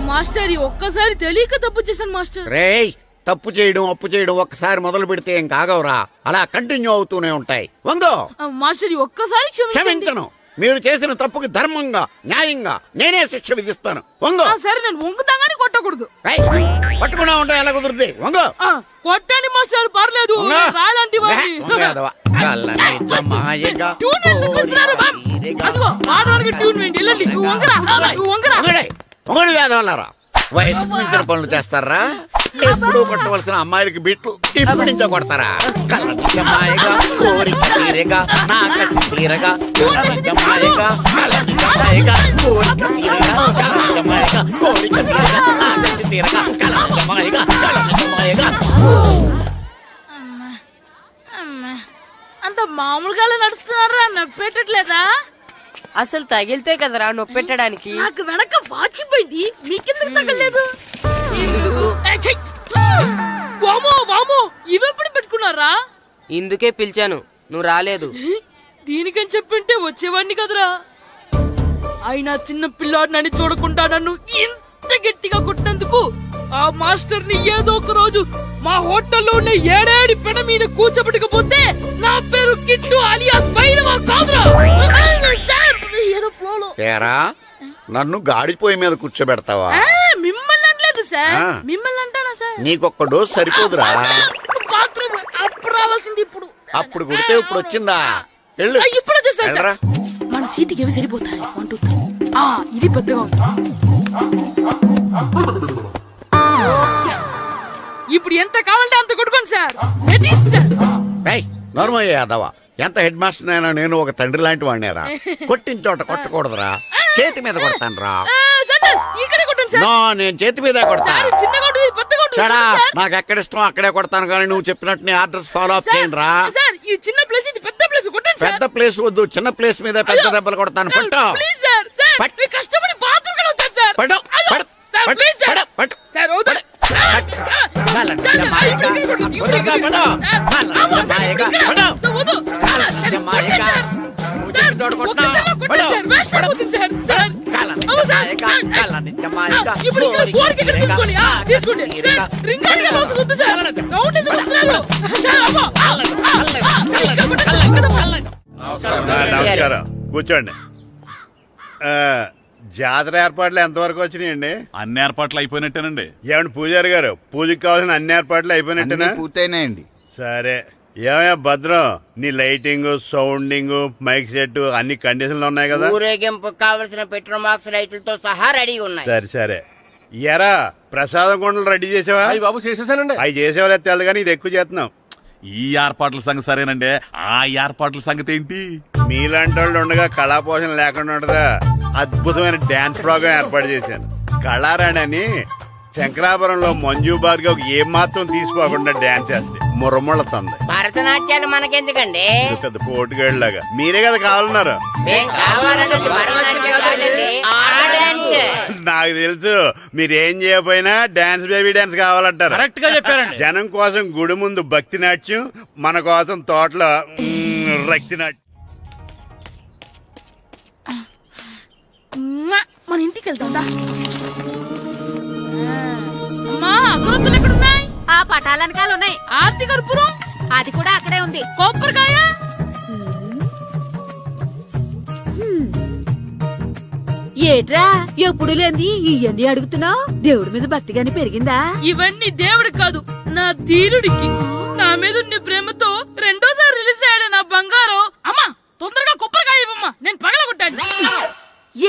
మాస్టర్, ఒక్కసారి తెలియక తప్పు చేశాను మాస్టర్. రేయ్, తప్పు చేయడం అప్పు చేయడం ఒక్కసారి మొదలు పెడితే ఏం కాగవరా. అలా కంటిన్యూ అవుతూనే ఉంటాయి. వందో. మాస్టర్, ఒక్కసారి క్షమించను. మీరు చేసిన తప్పుకి ధర్మంగా న్యాయంగా నేనే శిక్ష విధిస్తాను. వంగో. సరే, నేను వంగుతాగానే కొట్టకూడదు. పట్టుకున్నా ఉంటా ఎలా కుదురుతుంది. వంగో. కొట్టండి మాస్టర్, పర్లేదు. రాలాంటి మొగడు వేదవల్లారా. వయసుకు మించిన పనులు చేస్తారా? ఎప్పుడు కొట్టవలసిన అమ్మాయిలకి బిట్లు ఇప్పుడు నుంచో కొడతారా? కలనిజమాయగా కోరిక తీరగా నా కసి తీరగా కలనిజమాయగా కలనిజమాయగా కోరిక తీరగా కలనిజమాయగా కోరిక తీరగా నా కసి తీరగా కలనిజమాయగా కలనిజమాయగా. అంత మామూలుగా నడుస్తున్నారా? నొప్పెట్టట్లేదా? అసలు తగిలితే కదరా నొప్పెట్టడానికి. నాకు వెనక వాచిపోయింది, మీకెందుకు తగలేదు? వామో వామో, ఇవెప్పుడు పెట్టుకున్నారా? ఇందుకే పిలిచాను, నువ్వు రాలేదు. దీనికని చెప్పింటే వచ్చేవాడిని కదరా. అయినా చిన్న పిల్లాడినని చూడకుండా నన్ను ఇంత గట్టిగా కొట్టినందుకు ఆ మాస్టర్ ని ఏదో ఒక రోజు మా హోటల్లో ఉన్న ఏడేడి పెడ మీద కూర్చోబెట్టకపోతే నా పేరు కిట్టు అలియాస్ బైరవా కాదురా. సార్, ఏదో ఫ్లోలో. తేరా నన్ను గాడిపోయి మీద కూర్చోబెడతావా? మిమ్మల్ని అనలేదు సార్. ఆ. మిమ్మల్ని అంటానా సార్? నీకొక్క డోస్ సరిపోదురా? బాత్రూమ్ అప్పుడు రావాల్సింది ఇప్పుడు. అప్పుడు కొడితే ఇప్పుడు వచ్చిందా? వెళ్ళు. ఇప్పుడు వచ్చేసా సార్. వెళ్ళరా. మన సీటుకి ఏవి సరిపోతాయి? 1 2 3. ఇది పెద్దగా ఉంది. ఇప్పుడు ఎంత కావాలంటే అంత కొట్టుకోండి సార్. Ready sir. ఏయ్, నోర్మయ్య యాదవ, ఎంత హెడ్ మాస్టర్ అయినా నేను ఒక తండ్రి లాంటి వాడినేరా. కొట్టిన చోట కొట్టకూడదురా, చేతి మీద కొడతాను రా. సార్ సార్ ఇక్కడే కొట్టండి సార్. నో, నేను చేతి మీదే కొడతా. సార్ చిన్నగా ఉంటుంది, పెద్దగా ఉంటుంది చడా, సార్. నాకు ఎక్కడ ఇష్టం అక్కడే కొడతాను, కానీ నువ్వు చెప్పినట్టు నీ ఆర్డర్స్ ఫాలో అప్ చేయండి రా. సార్ ఈ చిన్న ప్లేస్ ఇది పెద్ద ప్లేస్ కొట్టండి సార్. పెద్ద ప్లేస్ వద్దు, చిన్న ప్లేస్ మీద పెద్ద దెబ్బలు కొడతాను. పట్టు ప్లీజ్ సార్. సార్ పట్టు. మీరు కష్టపడి బాత్రూమ్ కూడా వచ్చారు సార్. పట్టు, అయ్యో, పట్టు, సార్ పట్టు, ప్లీజ్ సార్. పట్టు, పట్టు. సార్ వద్దు. నమస్కారం, కూర్చోండి. జాతర ఏర్పాట్లు ఎంతవరకు వచ్చినాయండి? అన్ని ఏర్పాట్లు అయిపోయినట్టేనండి. ఏమండి పూజారి గారు, పూజకి కావాల్సిన అన్ని ఏర్పాట్లు అయిపోయినట్టేనా? పూర్తయినాయండి. సరే. ఏమయ్యా భద్రం, నీ లైటింగ్, సౌండింగ్, మైక్ సెట్ అన్ని కండిషన్లు ఉన్నాయి కదా? ఊరేగింపు కావలసిన పెట్రోల్ మార్క్స్ లైట్లతో సహా రెడీ ఉన్నాయి. సరే సరే. ఎరా ప్రసాదం కొండలు రెడీ చేసావా? బాబు చేసేసానండి. అవి చేసేవాళ్ళు తెలదు కానీ ఇది ఎక్కువ చేస్తున్నాం. ఈ ఏర్పాట్ల సంగతి సరేనండి, ఆ ఏర్పాట్ల సంగతి ఏంటి? మీలాంటి వాళ్ళు ఉండగా కళాపోషణ లేకుండా ఉండదా? అద్భుతమైన డాన్స్ ప్రోగ్రాం ఏర్పాటు చేశాను. కళారాణి అని శంకరాపురంలో మంజు భార్గవ్ ఏం మాత్రం తీసుకోకుండా డాన్స్ చేస్తే మురముళ్ళతుంది. భరతనాట్యాలు మనకెందుకండి? ఇది పెద్ద పోటుగాళ్ళలాగా మీరే కదా కావాలన్నారు. మేం కావాలంటే భరతనాట్యం కాదండి, ఆ డాన్స్. నాకు తెలుసు, మీరేం చేయకపోయినా డాన్స్ బేబీ డాన్స్ కావాలంటారు. కరెక్ట్ గా చెప్పారండి. జనం కోసం గుడి ముందు భక్తి నాట్యం, మన కోసం తోటలో రక్తి నాట్యం. మన ఇంటికి వెళ్తాం. అమ్మా అగరొత్తులు ఎక్కడున్నాయి? ఆ పటాలనకాలు ఉన్నాయి. ఆర్తి కర్పూరం అది కూడా అక్కడే ఉంది. కొబ్బరికాయ ఏట్రా ఎప్పుడు లేంది ఇవన్నీ అడుగుతున్నావు? దేవుడి మీద భక్తి గాని పెరిగిందా? ఇవన్నీ దేవుడికి కాదు, నా ధీరుడికి. నా మీద ఉన్న ప్రేమతో రెండోసారి రిలీజ్ అయ్యాడు నా బంగారం. అమ్మా తొందరగా కొబ్బరికాయ ఇవ్వమ్మా, నేను పగలగొట్టాను.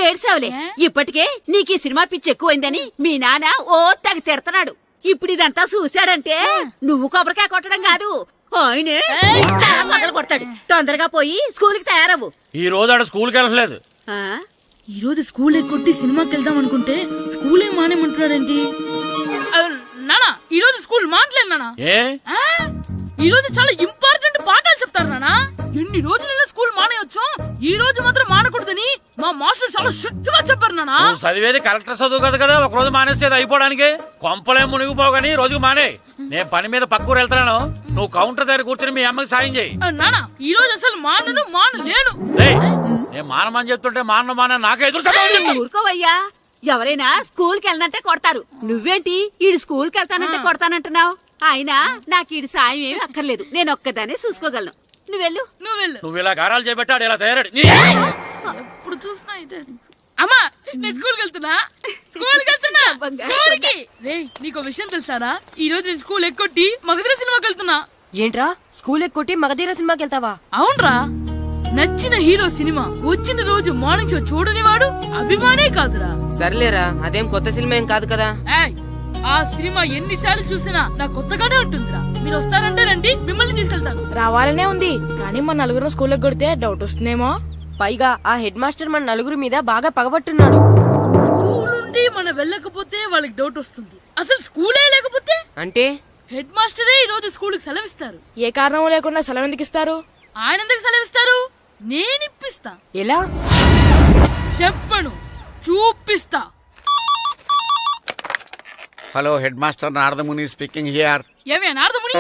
ఏడ్సావులే, ఇప్పటికే నీకు ఈ సినిమా పిచ్చి ఎక్కువైందని మీ నాన్న ఓ తెగ తిడతాడు. ఇప్పుడు ఇదంతా చూశాడంటే నువ్వు కొబ్బరికాయ కొట్టడం కాదు, ఆయనే పగలు కొడతాడు. తొందరగా పోయి స్కూల్ కి తయారవ్వు. ఈ రోజు ఆడ స్కూల్కి వెళ్ళలేదు. ఆ? ఈ రోజు స్కూల్ ఎక్కొట్టి సినిమాకి వెళ్దాం అనుకుంటే స్కూల్ ఏం మానేమంటున్నాడేంటి? నానా ఈ రోజు స్కూల్ మానట్లేదు నానా. ఏ ఈ రోజు చాలా ఇంపార్టెంట్ పాఠాలు చెప్తారు నానా. ఎన్ని రోజులైనా స్కూల్ మానేయొచ్చు, ఈ రోజు మాత్రం మానకూడదని మా మాస్టర్ చాలా స్ట్రిక్ట్ గా చెప్పారు నానా. నువ్వు చదివేది కలెక్టర్ చదువు కదా కదా, ఒక రోజు మానేసేది అయిపోవడానికి. కొంపలే మునిగిపోగాని రోజుకు మానే. నేను పని మీద పక్కూరు వెళ్తాను, నువ్వు కౌంటర్ దగ్గర కూర్చొని మీ అమ్మకి సాయం చేయి. నానా ఈ రోజు అసలు మానలేను. నేను మానమని చెప్తుంటే మాన నాకే ఎదురు సమాధానం చెప్తావు. ఊరుకోవయ్యా, ఎవరైనా స్కూల్ కి వెళ్ళనంటే కొడతారు. నువ్వేంటి ఈడు స్కూల్ కి వెళ్తానంటే కొడతానంటున్నావు? అయినా నాకు ఈడు సాయం ఏమి అక్కర్లేదు, నేను ఒక్కదానే చూసుకోగలను. నువ్వెళ్ళు. నువ్వు ఇలా గారాలు చేపెట్టాడు ఇలా తయారాడు. ఇప్పుడు చూస్తా అమ్మా, నేను స్కూల్కి వెళ్తున్నా. స్కూల్కి రేయ్, నీకు విషయం తెలుసారా? ఈ రోజు నేను స్కూల్ ఎక్కొట్టి మగధీర సినిమాకి వెళ్తున్నా. ఏంట్రా స్కూల్ ఎక్కొట్టి మగధీర సినిమాకి వెళ్తావా? అవునరా, నచ్చిన హీరో సినిమా వచ్చిన రోజు మార్నింగ్ షో చూడని వాడు అభిమానే కాదురా. సర్లేరా, అదేం కొత్త సినిమా ఏం కాదు కదా. ఏయ్, ఆ సినిమా ఎన్నిసార్లు చూసినా నాకు కొత్తగానే ఉంటుందిరా. మీరు వస్తారంటే రండి, మిమ్మల్ని తీసుకెళ్తాను. రావాలనే ఉంది, కానీ మన నలుగురు స్కూల్లో కొడితే డౌట్ వస్తుందేమో. పైగా ఆ హెడ్ మాస్టర్ మన నలుగురి మీద బాగా పగబట్టున్నాడు. స్కూల్ నుండి మనం వెళ్ళకపోతే వాళ్ళకి డౌట్ వస్తుంది. అసలు స్కూలే లేకపోతే అంటే హెడ్ మాస్టరే ఈ రోజు స్కూల్కి సెలవిస్తారు. ఏ కారణం లేకుండా సెలవు ఎందుకు ఇస్తారు? ఆయన ఎందుకు సెలవిస్తారు? నేను ఇప్పిస్తా. ఎలా చెప్పను, చూపిస్తా. Hello, head master Naradamuni speaking here. ఏమే నారదముని,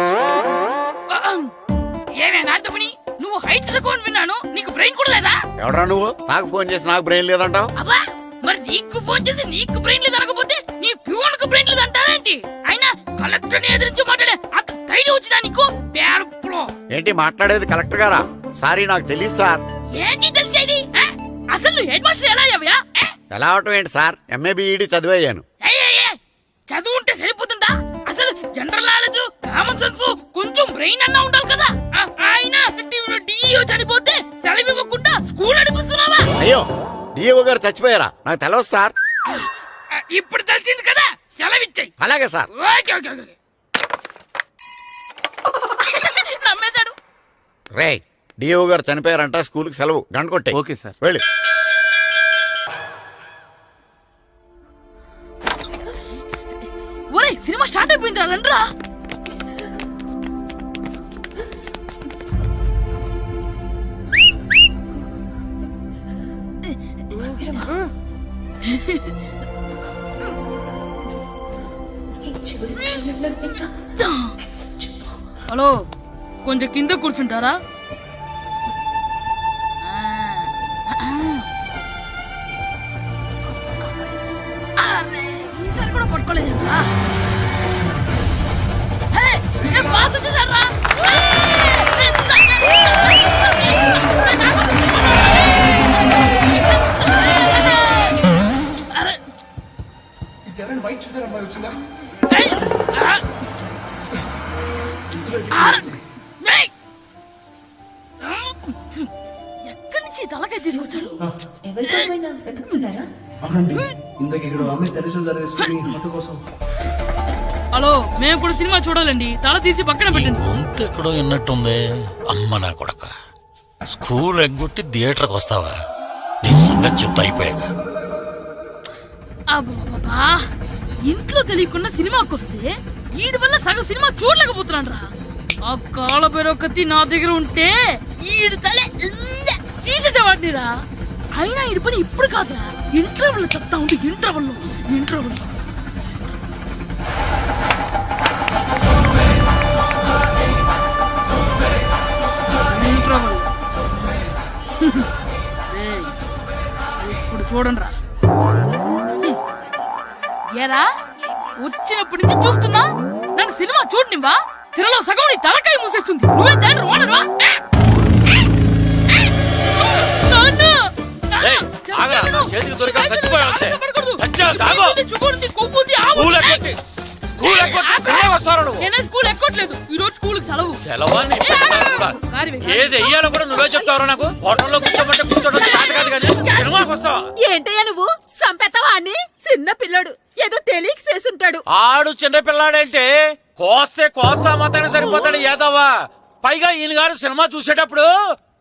నువ్వు ఐటీ తక్కువ అని విన్నాను. నీకు బ్రెయిన్ కూడా లేదా? ఎవడా నువ్వు నాకు ఫోన్ చేసి నాకు బ్రెయిన్ లేదంటావు? అబ్బా మరి నీకు ఫోన్ చేసి నీకు బ్రెయిన్ లేదు అనకపోతే నీ ప్యూన్ కు బ్రెయిన్ లేదు అంటారేంటి? అయినా కలెక్టర్ ని ఎదిరించి మాట్లాడే అంత ధైర్యం వచ్చినా నీకు? పేరులో ఏంటి మాట్లాడేది కలెక్టర్ గారా? సారీ నాకు తెలియదు సార్. ఏంటి తెలిసేది? అసలు నువ్వు హెడ్ మాస్టర్ ఎలా అయ్యావ్యా? ఎలా అవటం ఏంటి సార్, ఎంఏ బిఈడి చదివయ్యాను. చదువు ఉంటే సరిపోతుందా? అసలు జనరల్ నాలెడ్జ్, కామన్ సెన్స్, కొంచెం బ్రెయిన్ అన్నా ఉండాలి కదా. ఆయన డిఇఓ చనిపోతే సెలవు ఇవ్వకుండా స్కూల్ నడిపిస్తున్నావా? అయ్యో డిఓ గారు చచ్చిపోయారా? నాకు తెలియదు సార్. ఇప్పుడు తెలిసింది కదా, సెలవు ఇచ్చాయి. అలాగే సార్. Okay okay okay. నమ్మేశాడు. రే డిఓ గారు చనిపోయారంట, స్కూల్కి సెలవు, గంట కొట్టే. Okay sir. వెళ్ళి. ఒరేయ్ సినిమా స్టార్ట్ అయిపోయింది రండ్రా. హలో కొంచెం కింద కూర్చుంటారా? అరే ఈసారి కూడా పట్టుకోలేదు. ఎక్కడి నుంచి తలకాయ తీసుకొచ్చాడు? ఎవరికోసమైనా వెతుకుతున్నారా? అవునండి, ఇందాక ఇక్కడ అమ్మాయి తల్లిదండ్రులు తీసుకుని ఫోటో కోసం. హలో మేము కూడా సినిమా చూడాలండి, తల తీసి పక్కన పెట్టండి. గొంతు ఎక్కడో విన్నట్టుంది. అమ్మ నా కొడక, స్కూల్ ఎగ్గొట్టి థియేటర్కి వస్తావా? నీ సంగతి చెప్తా అయిపోయాక. అబ్బా ఇంట్లో తెలియకుండా సినిమాకి వస్తే వీడి వల్ల సగం సినిమా చూడలేకపోతున్నాను రా. ఆ కాళ్ళ బెరొకతి నా దగ్గర ఉంటే ఈడు తలే తీసేసేవాడిని రా. అయినా ఈడి పని ఇప్పుడు కాదురా, ఇంటర్వెల్ చెప్తా ఉంటే ఇంటర్వెల్ ఇప్పుడు చూడండి రా. ఏరా వచ్చినప్పటి నుంచి చూస్తున్నా, నన్ను సినిమా చూడనివ్వా? తిరలో సగం నీ తలకాయ మూసేస్తుంది. నువ్వే థియేటర్ ఓనర్వా? స్కూల్ ఎక్కట్లేదు, ఈ రోజు స్కూల్ సెలవు. ఏది వెయ్యాలో కూడా నువ్వే చెప్తావు. నాకు హోటల్లో కూర్చోబట్టే కూర్చోడం కాదు కానీ సినిమాకి వస్తావా? ఏంటయ్యా నువ్వు సంపెత్తవా అని? చిన్న పిల్లడు ఏదో తెలియక చేసుంటాడు. ఆడు చిన్న పిల్లాడంటే కోస్తే కోస్తా మాత్రమే సరిపోతాడు ఏదవ్వా. పైగా ఈయన గారు సినిమా చూసేటప్పుడు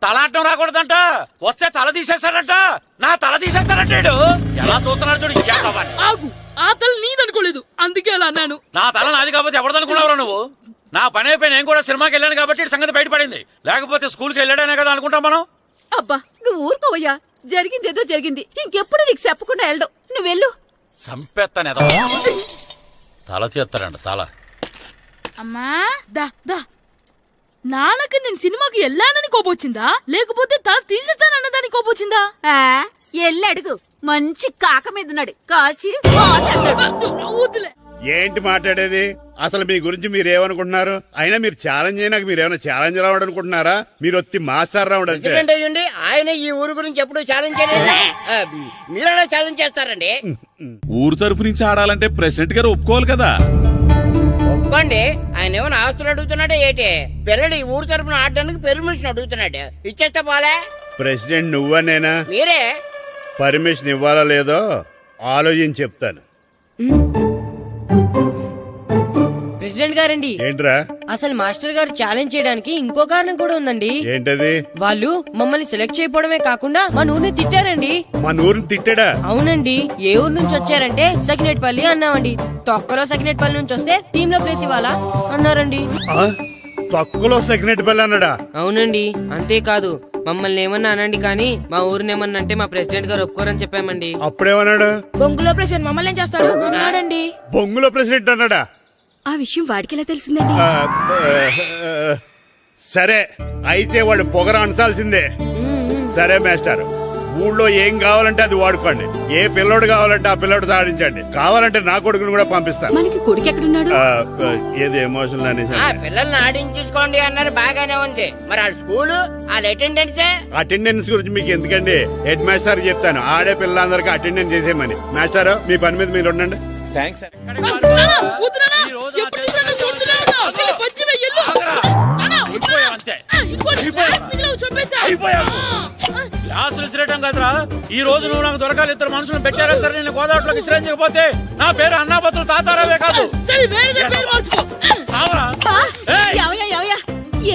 తలాటం రాకూడదంట, వస్తే తల తీసేస్తాడంట. నా తల తీసేస్తాడంటాడు. ఎలా చూస్తున్నాడు చూడు. ఆగు, ఆ తల నీదనుకోలేదు, అందుకే అలా అన్నాను. నా తల నాది కాబట్టి ఎవరిదనుకున్నావురా నువ్వు? నా పని అయిపోయి నేను కూడా సినిమాకి వెళ్ళాను కాబట్టి సంగతి బయటపడింది. లేకపోతే స్కూల్కి వెళ్ళాడనే కదా అనుకుంటాం మనం. అబ్బా నువ్వు ఊరుకోవయ్యా, జరిగిందేదో జరిగింది. ఇంకెప్పుడు నీకు చెప్పకుండా వెళ్ళడు. నువ్వు వెళ్ళు. సంపెత్తనే తల తీస్తాడంట తల. అమ్మా దా దా. నాన్నకి నేను సినిమాకి వెళ్ళానని కోపొచ్చిందా, లేకపోతే తల తీసేస్తానన్నదాని కోపొచ్చిందా? ఎల్లు అడుగు, మంచి కాక మీద ఉన్నాడు, కాల్చి వద్దులే. ఏంటి మాట్లాడేది? అసలు మీ గురించి మీరేమనుకుంటున్నారు? అయినా మీరు ఛాలెంజ్ అయినాక మీరేమైనా ఛాలెంజ్ రావడం అనుకుంటున్నారా? మీరు వచ్చి మాస్టర్ రావడం అంటే ఆయన ఈ ఊరు గురించి ఎప్పుడు ఛాలెంజ్ చేయలేదు. మీరెలా ఛాలెంజ్ చేస్తారండి? ఊరు తరపు నుంచి ఆడాలంటే ప్రెసిడెంట్ గారు ఒప్పుకోవాలి కదా. ఒప్పుకోండి. ఆయన ఏమైనా ఆస్తులు అడుగుతున్నాడే ఏంటి? పిల్లడు ఈ ఊరు తరపున ఆడడానికి పెర్మిషన్ అడుగుతున్నాడు, ఇచ్చేస్తే పోలే. ప్రెసిడెంట్ నువ్వా నేనా? మీరే. పర్మిషన్ ఇవ్వాలా లేదో ఆలోచించి చెప్తాను. ప్రెసిడెంట్ గారండి, ఏంట్రా? అసలు మాస్టర్ గారు ఛాలెంజ్ చేయడానికి ఇంకో కారణం కూడా ఉందండి. ఏంటది? వాళ్ళు మమ్మల్ని సెలెక్ట్ చేయకపోవడమే కాకుండా మా ఊరిని తిట్టారండి. మా ఊరిని తిట్టాడా? అవునండి. ఏ ఊరు నుంచి వచ్చారంటే సకినేట్పల్లి అన్నామండి. తొక్కలో సకినేట్పల్లి నుంచి వస్తే టీమ్ లో ప్లేస్ ఇవ్వాలా అన్నారండి. తక్కువలో సకినేట్పల్లి అన్నాడా? అవునండి. అంతేకాదు మమ్మల్ని ఏమన్నా అనండి కానీ మా ఊరిని ఏమన్నా అంటే మా ప్రెసిడెంట్ గారు ఒప్పుకోరని చెప్పామండి. అప్పుడేమన్నాడు? బొంగులో ప్రెసిడెంట్ మమ్మల్ని ఏం చేస్తాడు అన్నాడండి. బొంగులో ప్రెసిడెంట్ అన్నాడా? ఆ విషయం వాడికి ఎలా తెలిసిందండి? సరే అయితే వాడు పొగర అంచాల్సిందే. సరే మేస్టర్, ఊళ్ళో ఏం కావాలంటే అది వాడుకోండి. ఏ పిల్లోడు కావాలంటే ఆ పిల్లోడు సాధించండి. కావాలంటే నా కొడుకుని కూడా పంపిస్తాను. మనకి కొడుకు ఎక్కడున్నాడు? ఏది ఎమోషనల్ అనేసి పిల్లల్ని ఆడించేసుకోండి అన్నారు, బాగానే ఉంది. మరి ఆ స్కూలు వాళ్ళ అటెండెన్స్ గురించి మీకు ఎందుకండి, హెడ్ మాస్టర్ చెప్తాను. ఆడే పిల్లలందరికీ అటెండెన్స్ చేసేయమని. మాస్టర్ మీ పని మీద మీరు ఉండండి. థ్యాంక్స్. గ్లాసులు విసిరేయటం కదరా, ఈ రోజు నువ్వు నాకు దొరకాలి. ఇద్దరు మనుషులు పెట్టారా సరే, నేను గోదావరిలోకి విసిరించకపోతే నా పేరు అన్నాపతులు తాతారావే కాదు.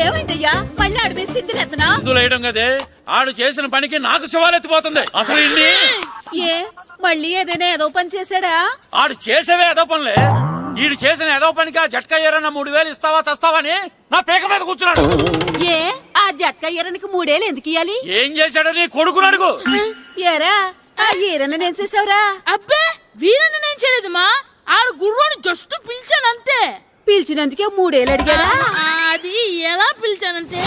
ఏమైందయ్యా మళ్ళీ ఆడిపోయి సిద్ధులు ఎత్తనా? ముందులు వేయడం కదే, ఆడు చేసిన పనికి నాకు శివాలెత్తిపోతుంది. అసలు ఇన్ని ఏ మళ్ళీ ఏదైనా ఏదో పని చేశాడా? ఆడు చేసేవే ఏదో పనులే. ఈడు చేసిన ఏదో పనికి ఆ జట్కా ఏరన్నా 3000 ఇస్తావా చస్తావని నా పేక మీద కూర్చున్నాడు. ఏ ఆ జట్కా ఈరనికి 3 ఏళ్ళు ఎందుకు ఇయ్యాలి? ఏం చేశాడో నీ కొడుకుని అడుగు. ఏరా ఆ ఈరన్న నేను చేసావురా? అబ్బే వీరన్న నేను చేయలేదు మా, ఆడు గుర్రాన్ని జస్ట్ పిలిచానంతే. పిలిచినందుకే 3 ఏళ్ళు అడిగాడా? అది ఎలా పిలిచానంటే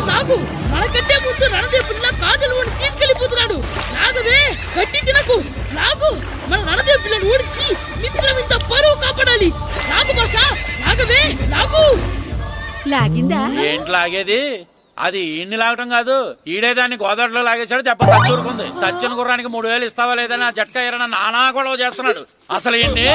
నాకు మనకంటే ముందు రణదేవుడిలా కాజల్ తీసుకెళ్లిపోతున్నాడు. నాగవే గట్టి తినకు, నాగు మన రణదేవి పిల్లని ఓడించి మిత్రం ఇంత పరువు కాపాడాలి. నాగు భాష నాగవే నాగు. లాగిందా? ఏంటి లాగేది? అది ఈయన్ని లాగటం కాదు, ఈడే దాన్ని గోదావరిలో లాగేశాడు. దెబ్బ చచ్చూరుకుంది. చచ్చిన గుర్రానికి 3000 ఇస్తావా లేదని ఆ జట్కా ఏరన్నా నానా గొడవ చేస్తున్నాడు. అసలు ఏంటి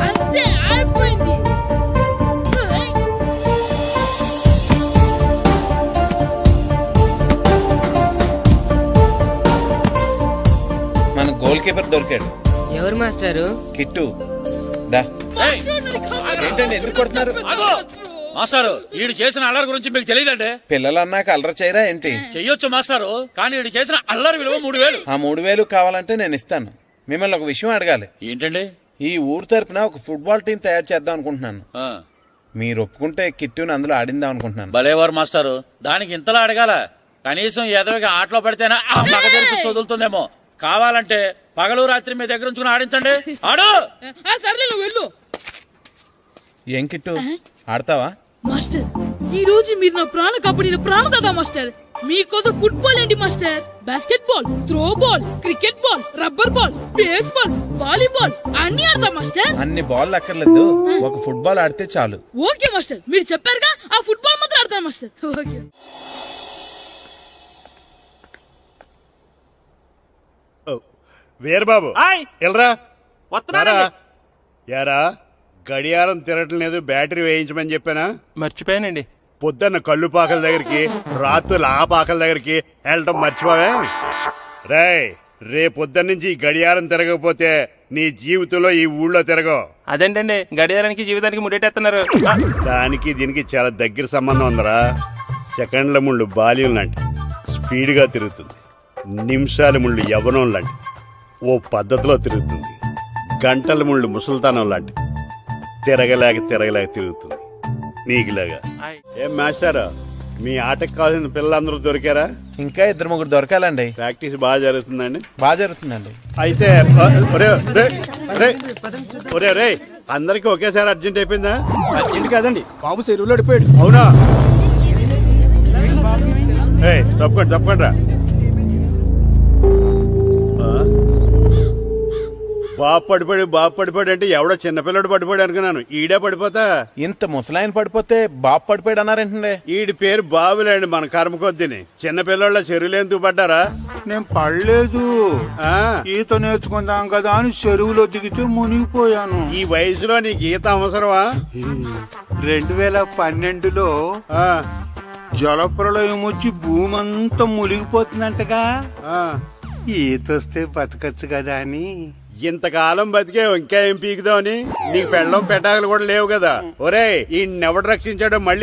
అంతే అయిపోయింది. మన గోల్ కీపర్ దొరికాడు. ఎవరు మాస్టారు? కిట్టు దా. ఏంటండి ఎందుకు కొడుతున్నారు? మాస్టారు, ఈడు చేసిన అల్లరి గురించి మీకు తెలియదండి. పిల్లలు అన్నాక అల్లరి చేయరా ఏంటి? చెయ్యొచ్చు మాస్టారు, కానీ ఈడు చేసిన అల్లరి విలువ 3000. ఆ 3000 కావాలంటే నేను ఇస్తాను. మిమ్మల్ని ఒక విషయం అడగాలి. ఏంటండి? ఈ ఊరు తరపున ఒక ఫుట్బాల్ టీం తయారు చేద్దాం అనుకుంటున్నాను. మీరు ఒప్పుకుంటే కిట్టుని అందులో ఆడిందాం అనుకుంటున్నాను. భలేవారు మాస్టారు, దానికి ఇంతలా అడగాల? కనీసం ఎదవిగా ఆటలో పడితేనా ఆ మగ తెరిపి వదులుతుందేమో. కావాలంటే పగలు రాత్రి మీ దగ్గర ఉంచుకుని ఆడించండి. ఆడు. సర్లే నువ్వు వెళ్ళు. ఏం కిట్టు ఆడతావా? మాస్టర్ ఈ రోజు మీరు నా ప్రాణ కాపాడిన ప్రాణదాత మాస్టర్. మీకోసం ఫుట్బాల్ ఏంటి master, basket ball, throw ball, cricket ball, rubber ball, base ball, volleyball అన్ని ఆడతా మాస్టర్. అన్ని బాల్ అక్కర్లేదు, ఒక ఫుట్బాల్ ఆడితే చాలు. ఓకే మాస్టర్, మీరు చెప్పారుగా ఆ ఫుట్బాల్ మాత్రం ఆడతాను మాస్టర్. ఓకే. వీరబాబు ఎల్రా యారా, గడియారం తిరగట్లేదు, బ్యాటరీ వేయించమని చెప్పానా? మర్చిపోయానండి. పొద్దున్న కళ్ళు పాకల దగ్గరికి, రాత్రులు ఆ పాకల దగ్గరికి వెళ్ళటం మర్చిపోవే? రేపొద్దున్న నుంచి ఈ గడియారం తిరగకపోతే నీ జీవితంలో ఈ ఊళ్ళో తిరగవు. అదేంటండి గడియారానికి జీవితానికి ముడేటేస్తున్నారు? దానికి దీనికి చాలా దగ్గర సంబంధం ఉందరా. సెకండ్ల ముళ్ళు బాల్యం లాంటి స్పీడ్గా తిరుగుతుంది. నిమిషాల ముళ్ళు యవ్వనం లాంటి ఓ పద్ధతిలో తిరుగుతుంది. గంటల ముళ్ళు ముసల్తానం లాంటి తిరగలేక తిరుగుతుంది నీకులాగా. ఏం మాస్టర్, మీ ఆటకు కావాల్సిన పిల్లలందరూ దొరికారా? ఇంకా 2-3 దొరకాలండి. ప్రాక్టీస్ బాగా జరుగుతుందండి? బాగా జరుగుతుందండి. అయితే ఒరే అందరికి ఒకేసారి అర్జెంట్ అయిపోయిందా? అర్జెంట్ కాదండి, బాబు చెరువులో అడిపోయాడు. అవునా? తప్పకుండా రా. బాబు పడిపోయాడు అంటే ఎవడో చిన్నపిల్లడు పడిపోయాడు అనుకున్నాను. ఈడే పడిపోతా. ఇంత ముసలాయన పడిపోతే బాబు పడిపోయాడు అన్నారేంటండి? ఈడి పేరు బాబులేండి, మన కర్మ కొద్దిని. చిన్నపిల్లల చెరువులు ఎందుకు పడ్డారా? నేను పడలేదు, ఈత నేర్చుకుందాం కదా అని చెరువులో దిగితే మునిగిపోయాను. ఈ వయసులో నీకు ఈత అవసరమా? 2012లో జలప్రలయం వచ్చి భూమి అంతా మునిగిపోతుందంటగా, ఆ, ఈతొస్తే బతకచ్చు కదా అని. ఇంతకాలం బతికే ఇంకా ఏం పీకుదామని? నీకు పెళ్ళం పెట్టాకలు కూడా లేవు కదా. ఒరేయ్, ఈ ఎవడు రక్షించాడో మళ్ళీ